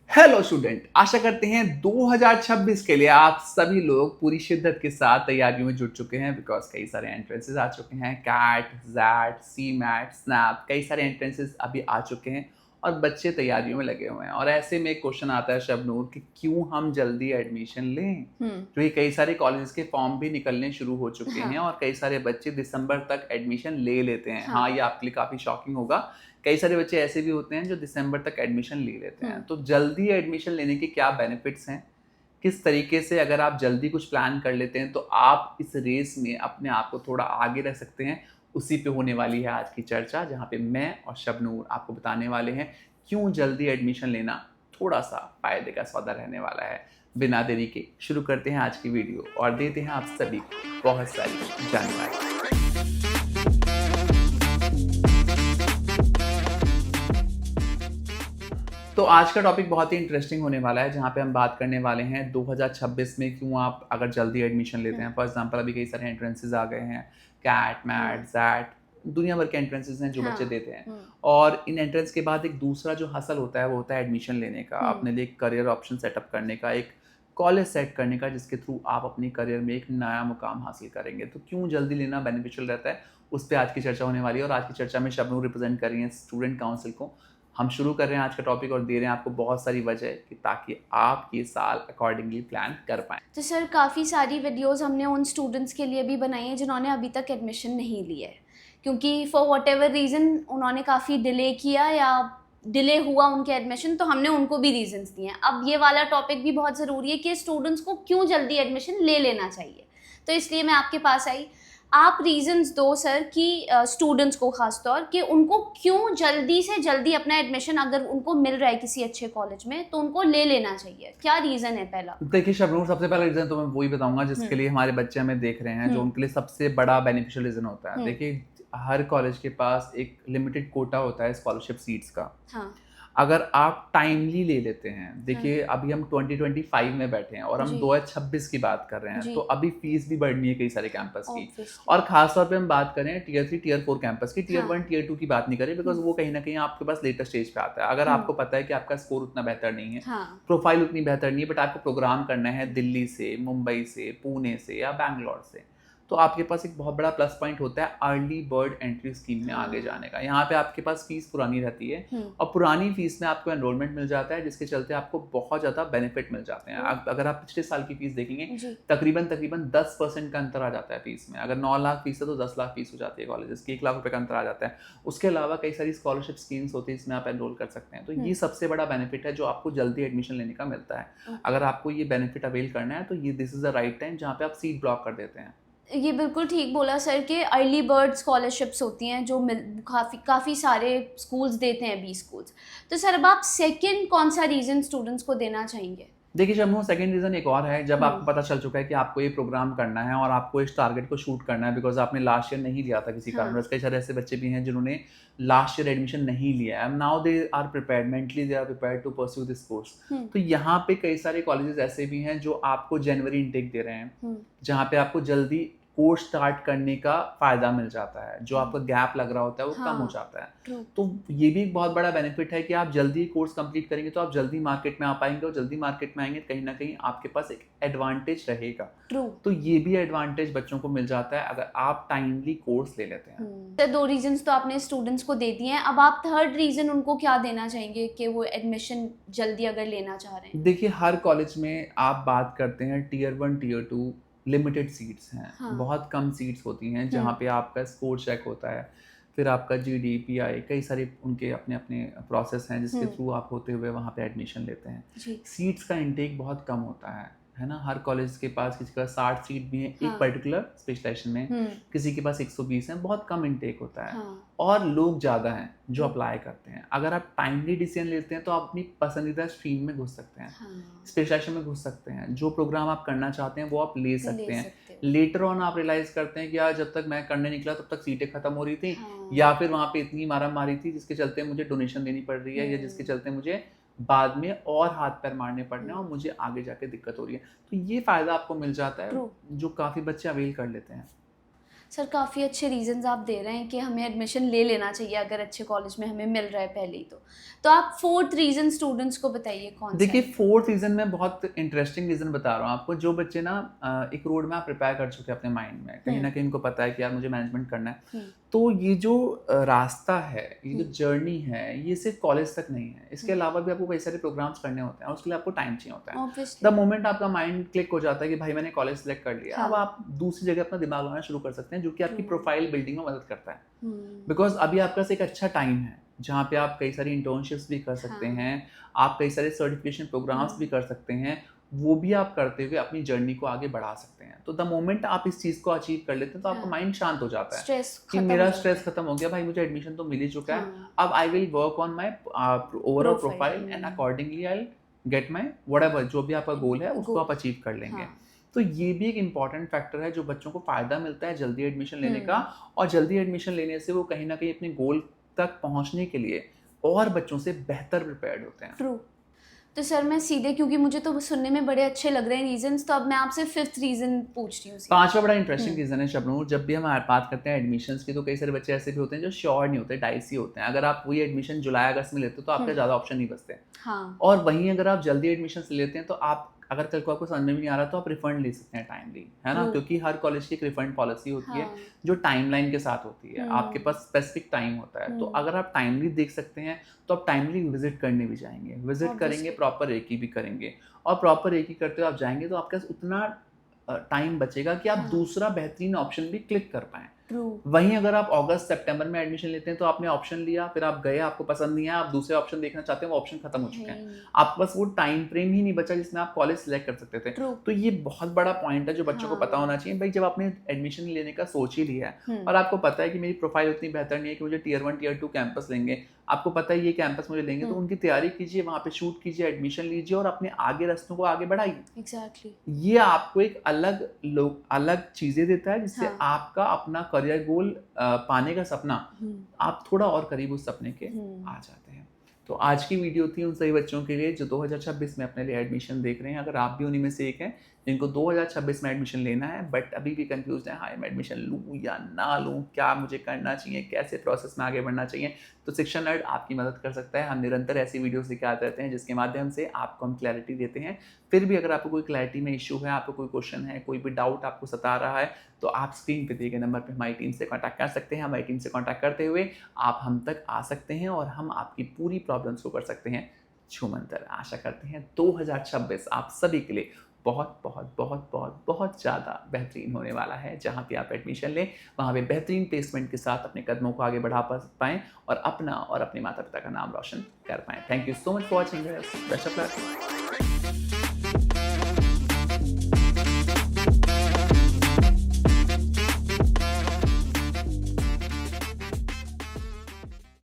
Hello student, आशा करते हैं 2026 के लिए आप सभी लोग पूरी शिद्दत के साथ तैयारियों में जुट चुके हैं। बिकॉज कई सारे एंट्रेंसेस आ चुके हैं, कैट, जैट, सी मैट, स्नैप, कई सारे एंट्रेंसेस अभी आ चुके हैं और बच्चे तैयारियों में लगे हुए हैं। और ऐसे में एक क्वेश्चन आता है शबनूर कि क्यों हम जल्दी एडमिशन लें, क्योंकि कई सारे कॉलेजेस के फॉर्म भी निकलने शुरू हो चुके हैं और कई सारे बच्चे दिसंबर तक एडमिशन ले लेते हैं। हाँ, ये आपके लिए काफ़ी शॉकिंग होगा। कई सारे बच्चे ऐसे भी होते हैं जो दिसंबर तक एडमिशन ले लेते हैं। तो जल्दी एडमिशन लेने के क्या बेनिफिट्स हैं, किस तरीके से अगर आप जल्दी कुछ प्लान कर लेते हैं तो आप इस रेस में अपने आप को थोड़ा आगे रख सकते हैं, उसी पे होने वाली है आज की चर्चा, जहाँ पे मैं और शबनूर आपको बताने वाले हैं क्यों जल्दी एडमिशन लेना थोड़ा सा फायदे का सौदा रहने वाला है। बिना देरी के शुरू करते हैं आज की वीडियो और देते हैं आप सभी को बहुत सारी जानकारी। तो आज का टॉपिक बहुत ही इंटरेस्टिंग होने वाला है, जहाँ पे हम बात करने वाले हैं 2026 में क्यों आप अगर जल्दी एडमिशन लेते हैं। फॉर एग्जांपल अभी कई सारे एंट्रेंसेस आ गए हैं, कैट, मैट, जैट, दुनिया भर के एंट्रेंसेस हैं जो बच्चे देते हैं। और इन एंट्रेंस के बाद एक दूसरा जो हसल होता है वो होता है एडमिशन लेने का, अपने लिए करियर ऑप्शन सेटअप करने का, एक कॉलेज सेट करने का जिसके थ्रू आप अपनी करियर में एक नया मुकाम हासिल करेंगे। तो क्यों जल्दी लेना बेनिफिशियल रहता है, उस पर आज की चर्चा होने वाली है। और आज की चर्चा में शबनूर रिप्रेजेंट कर रही हैं स्टूडेंट काउंसिल को। हम शुरू कर रहे हैं आज का टॉपिक और दे रहे हैं आपको बहुत सारी वजह कि ताकि आप ये साल अकॉर्डिंगली प्लान कर पाएँ। तो सर काफ़ी सारी वीडियोस हमने उन स्टूडेंट्स के लिए भी बनाई है जिन्होंने अभी तक एडमिशन नहीं लिया है, क्योंकि फॉर वॉट एवर रीज़न उन्होंने काफ़ी डिले किया या डिले हुआ उनके एडमिशन, तो हमने उनको भी रीजंस दिए हैं। अब ये वाला टॉपिक भी बहुत ज़रूरी है कि स्टूडेंट्स को क्यों जल्दी एडमिशन ले लेना चाहिए, तो इसलिए मैं आपके पास आई। आप रीजंस दो सर कि स्टूडेंट्स को खास तौर कि उनको क्यों जल्दी से जल्दी अपना एडमिशन, अगर उनको मिल रहा है किसी अच्छे कॉलेज में तो उनको ले लेना चाहिए। क्या रीजन है पहला? देखिए शबनूर, सबसे पहला रीजन तो मैं वही बताऊंगा जिसके लिए हमारे बच्चे हमें देख रहे हैं, जो उनके लिए सबसे बड़ा बेनिफिशियल रीजन होता है। देखिए, हर कॉलेज के पास एक लिमिटेड कोटा होता है स्कॉलरशिप सीट्स का। हाँ। अगर आप टाइमली ले लेते हैं, देखिए अभी हम 2025 में बैठे हैं और हम 2026 की बात कर रहे हैं, तो अभी फीस भी बढ़नी है कई सारे कैंपस की। और खास तौर पे हम बात करें टियर 3 टियर 4 कैंपस की, टियर 1 टियर 2 की बात नहीं करें, बिकॉज वो कहीं ना कहीं आपके पास लेटर स्टेज पे आता है। अगर आपको पता है कि आपका स्कोर उतना बेहतर नहीं है, प्रोफाइल उतनी बेहतर नहीं है, बट आपको प्रोग्राम करना है दिल्ली से, मुंबई से, पुणे से या बैंगलोर से, तो आपके पास एक बहुत बड़ा प्लस पॉइंट होता है अर्ली बर्ड एंट्री स्कीम में आगे जाने का। यहाँ पे आपके पास फीस पुरानी रहती है और पुरानी फीस में आपको एनरोलमेंट मिल जाता है, जिसके चलते आपको बहुत ज़्यादा बेनिफिट मिल जाते हैं। अगर आप पिछले साल की फीस देखेंगे, तकरीबन 10% का अंतर आ जाता है फीस में। अगर 9 लाख फीस है तो 10 लाख फीस हो जाती है कॉलेजेस की, 1 लाख रुपये का अंतर आ जाता है। उसके अलावा कई सारी स्कॉलरशिप स्कीम्स होती है जिसमें आप एनरोल कर सकते हैं। तो ये सबसे बड़ा बेनिफिट है जो आपको जल्दी एडमिशन लेने का मिलता है। अगर आपको ये बेनिफिट अवेल करना है तो ये this is the right time जहाँ पे आप सीट ब्लॉक कर देते हैं। ये बिल्कुल ठीक बोला सर कि अर्ली बर्ड स्कॉलरशिप्स होती हैं जो काफ़ी सारे स्कूल्स देते हैं, 20 स्कूल्स। तो सर अब आप सेकंड कौन सा रीज़न स्टूडेंट्स को देना चाहेंगे? देखिए शम्मू, सेकंड रीज़न एक और है। जब आपको पता चल चुका है कि आपको ये प्रोग्राम करना है और आपको इस टारगेट को शूट करना है, बिकॉज आपने लास्ट ईयर नहीं लिया था किसी कारणवश। कई सारे ऐसे बच्चे भी हैं जिन्होंने लास्ट ईयर एडमिशन नहीं लिया है, now they are prepared, mentally they are prepared to pursue this course. तो यहाँ पे कई सारे कॉलेजेस ऐसे भी हैं जो आपको जनवरी इनटेक दे रहे हैं, जहाँ पे आपको जल्दी कोर्स स्टार्ट करने का फायदा मिल जाता है, जो आपका गैप लग रहा होता है वो कम हो जाता है। तो ये भी एक बहुत बड़ा बेनिफिट है कि आप जल्दी कोर्स कंप्लीट करेंगे तो आप जल्दी मार्केट में आ पाएंगे, और जल्दी मार्केट में आएंगे कहीं ना कहीं आपके पास एक एडवांटेज रहेगा। तो ये भी एडवांटेज बच्चों को मिल जाता है अगर आप टाइमली कोर्स ले लेते हैं। तो 2 रीजंस तो आपने स्टूडेंट्स को दे दिए हैं, अब आप थर्ड रीजन उनको क्या देना चाहेंगे कि वो एडमिशन जल्दी अगर लेना चाह रहे हैं? देखिए, हर कॉलेज में आप बात करते हैं टियर 1 टियर 2 लिमिटेड सीट्स हैं। बहुत कम सीट्स होती हैं जहाँ पे आपका स्कोर चेक होता है, फिर आपका जीडी, पीआई, कई सारे उनके अपने अपने प्रोसेस हैं जिसके थ्रू आप होते हुए वहाँ पे एडमिशन लेते हैं। सीट्स का इंटेक बहुत कम होता है ना। हर कॉलेज के पास किसी के पास 60 सीट भी है एक पर्टिकुलर स्पेशलाइजेशन में, किसी के पास 120 है, बहुत कम इंटेक होता है। और लोग ज़्यादा हैं जो अप्लाई करते हैं। अगर आप टाइमली डिसीजन लेते हैं तो आप अपनी पसंदीदा स्ट्रीम में घुस सकते हैं, स्पेशलाइजेशन में घुस सकते हैं, जो प्रोग्राम आप करना चाहते हैं वो आप ले सकते हैं। लेटर ऑन आप रियलाइज करते हैं कि यार जब तक मैं करने निकला तब तक सीटें खत्म हो रही थी, या फिर वहाँ पे इतनी मारा मारी थी जिसके चलते मुझे डोनेशन देनी पड़ रही है, या जिसके चलते मुझे बाद में और हाथ पैर मारने पड़ने और मुझे आगे जाके दिक्कत हो रही है। तो ये फ़ायदा आपको मिल जाता है जो काफ़ी बच्चे अवेल कर लेते हैं। सर काफ़ी अच्छे रीजंस आप दे रहे हैं कि हमें एडमिशन ले लेना चाहिए अगर अच्छे कॉलेज में हमें मिल रहा है पहले ही तो आप फोर्थ रीज़न स्टूडेंट्स को बताइए कौन सा। देखिए फोर्थ रीज़न में बहुत इंटरेस्टिंग रीज़न बता रहा हूँ आपको। जो बच्चे ना एक रोड मैप प्रिपेयर कर चुके हैं अपने माइंड में, कहीं ना कहीं इनको पता है कि यार मुझे मैनेजमेंट करना है, तो ये जो रास्ता है, ये जो जर्नी है, ये सिर्फ कॉलेज तक नहीं है, इसके अलावा भी आपको कई सारे प्रोग्राम्स करने होते हैं और उसके लिए आपको टाइम चाहिए होता है। द मोमेंट आपका माइंड क्लिक हो जाता है कि भाई मैंने कॉलेज सेलेक्ट कर लिया, अब आप दूसरी जगह अपना दिमाग लगाना शुरू कर सकते हैं, जो कि आपकी प्रोफाइल बिल्डिंग में मदद करता है। बिकॉज अभी आपका एक अच्छा टाइम है जहाँ पे आप कई सारी इंटर्नशिप्स भी कर सकते हैं, आप कई सारे सर्टिफिकेशन प्रोग्राम्स भी कर सकते हैं, वो भी आप करते हुए अपनी जर्नी को आगे बढ़ा सकते हैं। तो द मोमेंट आप इस चीज़ को अचीव कर लेते हैं तो आपका माइंड शांत हो जाता है कि मेरा स्ट्रेस खत्म हो गया, भाई मुझे एडमिशन तो मिल ही चुका है, अब I will work on my overall profile and accordingly I get my whatever, जो भी आपका गोल है उसको आप अचीव कर लेंगे। तो ये भी एक इम्पॉर्टेंट फैक्टर है जो बच्चों को फ़ायदा मिलता है जल्दी एडमिशन लेने का, और जल्दी एडमिशन लेने से वो कहीं ना कहीं अपने गोल तक पहुंचने के लिए और बच्चों से बेहतर प्रिपेयर्ड होते हैं। ट्रू। तो सर मैं सीधे, क्योंकि मुझे तो सुनने में बड़े अच्छे लग रहे हैं रीजंस, तो अब मैं आपसे फिफ्थ रीजन पूछती हूँ। पांचवा बड़ा इंटरेस्टिंग रीजन है शबनूर, जब भी हम बात करते हैं एडमिशंस की तो कई सारे बच्चे ऐसे भी होते हैं जो श्योर नहीं होते, डाइसी होते हैं। अगर आप वही एडमिशन जुलाई अगस्त में लेते हो तो आपके ज़्यादा ऑप्शन नहीं बचते। और वहीं अगर आप जल्दी एडमिशन लेते हैं तो आप अगर कल को आपको समझ में भी नहीं आ रहा तो आप रिफंड ले सकते हैं टाइमली, है ना, क्योंकि हर कॉलेज की एक रिफंड पॉलिसी होती है जो टाइमलाइन के साथ होती है, आपके पास स्पेसिफिक टाइम होता है। तो अगर आप टाइमली देख सकते हैं तो आप टाइमली विजिट करने भी जाएंगे, विजिट करेंगे, प्रॉपर रेकी भी करेंगे, और प्रॉपर रेकी करते हुए आप जाएंगे तो आपके पास उतना टाइम बचेगा कि आप दूसरा बेहतरीन ऑप्शन भी क्लिक कर पाएं। वहीं अगर आप अगस्त सितंबर में एडमिशन लेते हैं तो आपने ऑप्शन लिया, फिर आप गए, आपको पसंद नहीं आया, आप दूसरे ऑप्शन देखना चाहते हैं, वो ऑप्शन खत्म हो चुके हैं, आपके पास वो टाइम फ्रेम ही नहीं बचा जिसमें आप कॉलेज सिलेक्ट कर सकते थे। तो ये बहुत बड़ा पॉइंट है जो बच्चों को पता होना चाहिए। भाई जब आपने एडमिशन लेने का सोच ही लिया है और आपको पता है कि मेरी प्रोफाइल उतनी बेहतर नहीं है कि मुझे टियर 1 टियर 2 कैंपस लेंगे, आपको पता है ये कैंपस मुझे लेंगे, तो उनकी तैयारी कीजिए, वहाँ पे शूट कीजिए, एडमिशन लीजिए और अपने आगे रास्तों को आगे बढ़ाइए। एग्जैक्टली। ये आपको एक अलग चीजें देता है जिससे आपका अपना करियर गोल पाने का सपना आप थोड़ा और करीब उस सपने के आ जाते हैं। तो आज की वीडियो थी उन सभी बच्चों के लिए जो 2026 में अपने लिए एडमिशन देख रहे हैं। अगर आप भी उन्हीं में से एक हैं जिनको 2026 में एडमिशन लेना है बट अभी भी कंफ्यूज है, हाँ मैं एडमिशन लूँ या ना लूँ, क्या मुझे करना चाहिए, कैसे प्रोसेस में आगे बढ़ना चाहिए, तो शिक्षा नर्ड आपकी मदद कर सकता है। हम निरंतर ऐसी वीडियोस लेके आते रहते हैं जिसके माध्यम से आपको हम क्लैरिटी देते हैं। फिर भी अगर आपको कोई क्लैरिटी में इशू है, आपको कोई क्वेश्चन है, कोई भी डाउट आपको सता रहा है, तो आप स्क्रीन पे दिए गए नंबर पे हमारी टीम से कॉन्टैक्ट कर सकते हैं। हमारी टीम से कॉन्टैक्ट करते हुए आप हम तक आ सकते हैं और हम आपकी पूरी प्रॉब्लम्स को कर सकते हैं छूमंतर। आशा करते हैं 2026 आप सभी के लिए बहुत बहुत बहुत बहुत बहुत ज़्यादा बेहतरीन होने वाला है। जहाँ पे आप एडमिशन लें वहाँ पे बेहतरीन प्लेसमेंट के साथ अपने कदमों को आगे बढ़ा पाएँ और अपना और अपने माता पिता का नाम रोशन कर पाएँ। Thank you so much for watching, best of luck.